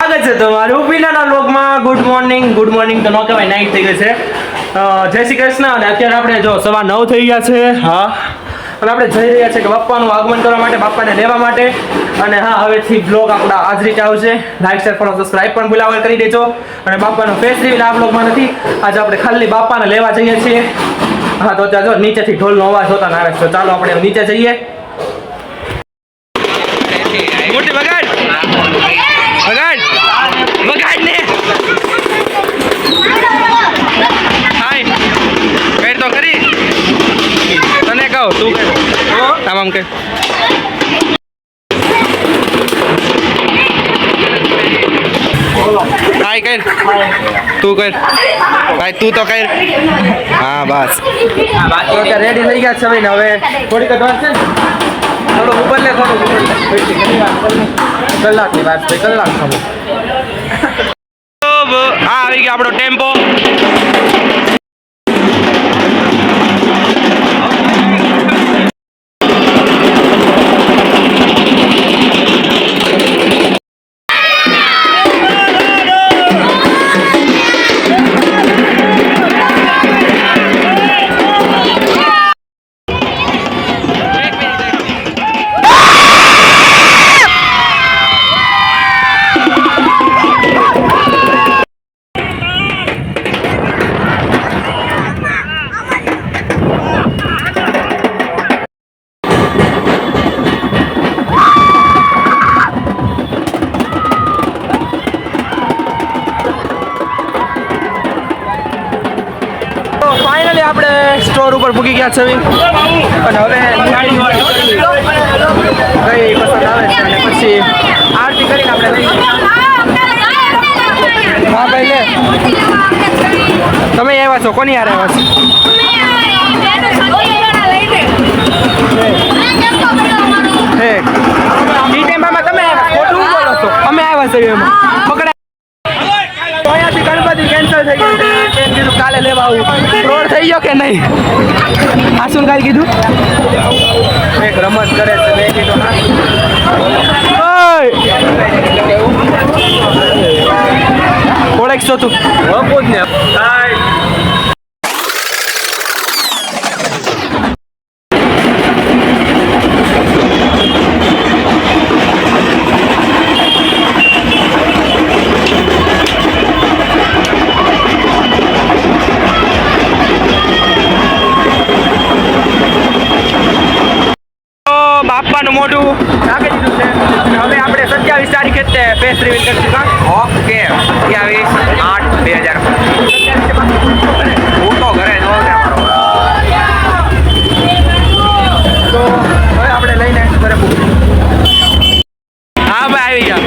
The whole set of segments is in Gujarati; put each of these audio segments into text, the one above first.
સ્વાગત છે તમારું પીનાના વ્લોગમાં. ગુડ મોર્નિંગ તો ન કહેવાય, નાઈટ થઈ ગઈ છે. જય શ્રી કૃષ્ણ. અને અત્યારે આપણે જો 9:15 થઈ ગયા છે. હા, અને આપણે જઈ રહ્યા છીએ કે બાપાનું આગમન કરવા માટે, બાપાને લેવા માટે. અને હા, હવેથી બ્લોગ આપણા આજ રીતે આવશે. લાઈક શેર ફોલો સબસ્ક્રાઇબ પણ ભૂલાવર કરી દેજો. અને બાપાનો ફેસ રિવીલ આ બ્લોગમાં નથી. આજે આપણે ખાલી બાપાને લેવા જઈએ છીએ. હા, તો ત્યાં જો નીચેથી ઢોલનો અવાજ હોતા આવે છે. તો ચાલો આપણે નીચે જઈએ. મોટી વગાડ ને હાય કર તો ખરી. તને કહું તું આમ કે હાય કર તું કર ભાઈ, તું તો કર. હા બસ રેડી થઈ ગયા છે ભાઈ ને. હવે થોડીક જ વાત છે ને, થોડું ઉપર લે, થોડું કલાકની વાત છે, કલાક થવું. હા, આવી ગયો આપણો ટેમ્પો. ફાઇનલી આપણે સ્ટોર ઉપર પૂકી ગયા છે. અને હવે કઈ પસંદ આવે છે અને પછી આરતી કરીને આપણે લઈ જઈએ. હા ભાઈ લે, તમે આવ્યા છો? કોની યાર આવ્યા છો? ઈ ટાઈમમાં તમે આવ્યા, ખોટું બોલો છો. અમે આવ્યા છીએ એમાં પકડા. અહીંયાથી ગણપતિ કેન્સલ થઈ ગયું છે. એમ કીધું કાલે લેવા આવું. ફ્રોડ થઈ ગયો કે નહીં? આ શું કાલે કીધું? એક રમત કરે છે. મેં કીધું ઓળખશો તું? પૂછ ને. બાપાનું મોઢું નાખી દીધું છે. હવે આપણે 27 તારીખે જ ફેસ રિવીલ કરીશું. ઓકે, 27/8/2000. હું તો ઘરે ન તો હવે આપણે લઈને ઘરે પૂછીશું. હા ભાઈ, આવી ગયા.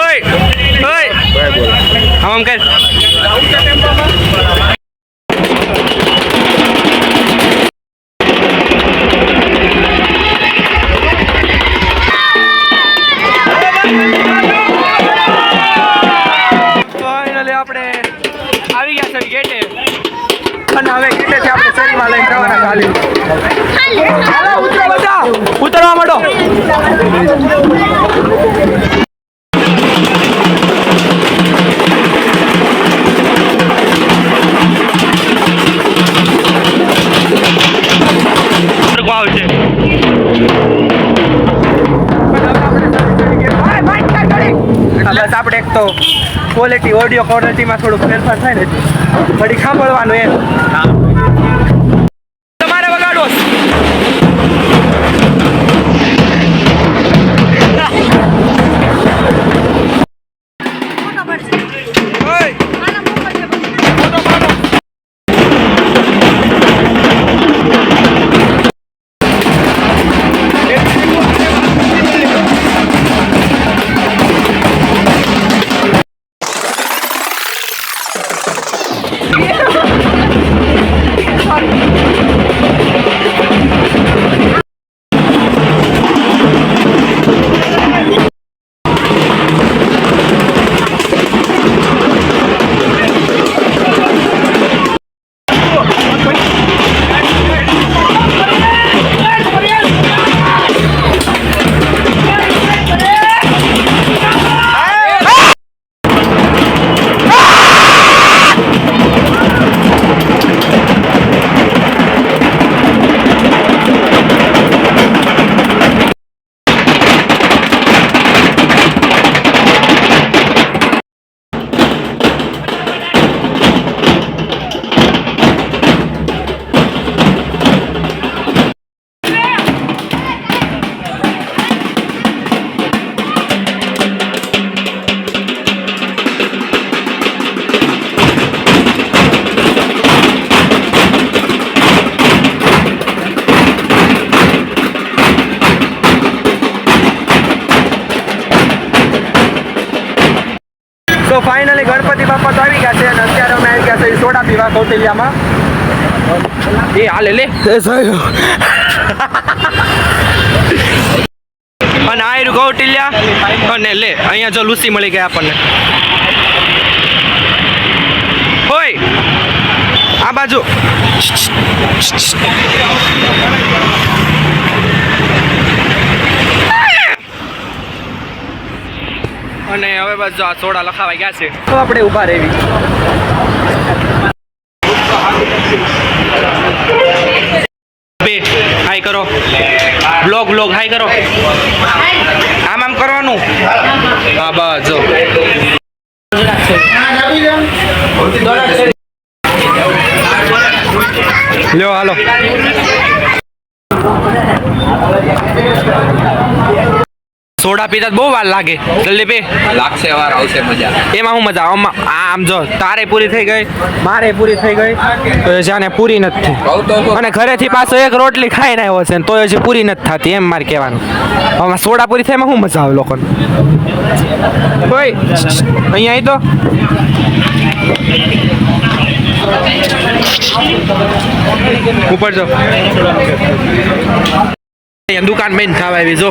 ઓય આમ કર. ગેટે અને હવે ગેટેથી આપણે શેરીમાં લઈને જવાના. ખાલી ઉતરો બધા, ઉતરવા માંડો. આવશે બસ આપણે એક તો ક્વોલિટી, ઓડિયો ક્વોલિટીમાં થોડુંક ફેરફાર થાય ને, ઘડી સાંભળવાનું એમ. તમારે વગાડવો તો ફાઇનલી ગણપતિ બાપા તો આવી ગયા છે અને અત્યારે અમે આવી ગયા છે સોડા પીવા કૌટિલ્યામાં. એ હાલે લે અને આયરું કૌટિલ્યા અને લે અહીંયા જો લુસી મળી ગયા આપણને. ઓય આ બાજુ અને હવે બસ જો આ સોડા લખાવા ગયા છે તો આપણે ઊભા રહેવી. બે હાઈ કરો બ્લોગ હાઈ કરો આમ કરવાનું. હા બસ જો લ્યો હાલો. સોડા પીતા બહુ વાર લાગે જલ્દી પી લાગશે વાર આવશે મજા. એમાં હું મજા આમ જો તારે પૂરી થઈ ગઈ મારે પૂરી થઈ ગઈ તો જાને પૂરી નથી અને ઘરેથી પાછો એક રોટલી ખાઈને આવ્યો છે તો હજી પૂરી નથી થતી એમ મારે કહેવાનું. આમાં સોડા પૂરી થાય એમાં શું મજા આવે લોકોને. કોઈ અહીંયા આવી તો ઉપર જો દુકાન બેન ખાવા આવી જો.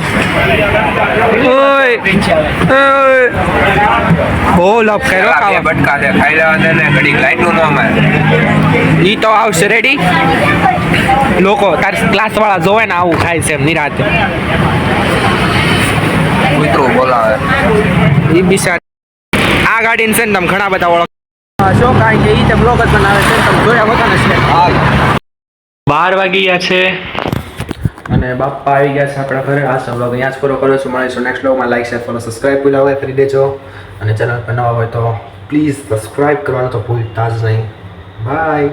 બહુ લપ કર્યો ખાવા બટકા છે ખાઈ લેવા દે ને ઘડીક લાઈટનું ન અમારે. ઈ તો આવશે રેડી લોકો તાર ક્લાસ વાળા જોવે ને આવું ખાય છે એમ નિરાતે. મિત્રો બોલાવે ઈ બિચાર આ ગાડીને છે ને તમે ઘણા બધા ઓળખ શું કાંઈ કે ઈ તે બ્લોગ જ બનાવે છે તમે જોયા વગર ને છે. 12 વાગી ગયા છે અને બાપા આવી ગયા છે આપણા ઘરે. આ વ્લોગ અહીંયા જ પૂરો કરું છું. મળીશું નેક્સ્ટ વ્લોગમાં. લાઈક શેર ફોલો સબસ્ક્રાઈબ ભૂલા હોય કરી દેજો અને ચેનલ પર નવા હોય તો પ્લીઝ સબસ્ક્રાઈબ કરવાનું તો ભૂલતા જ નહીં. બાય.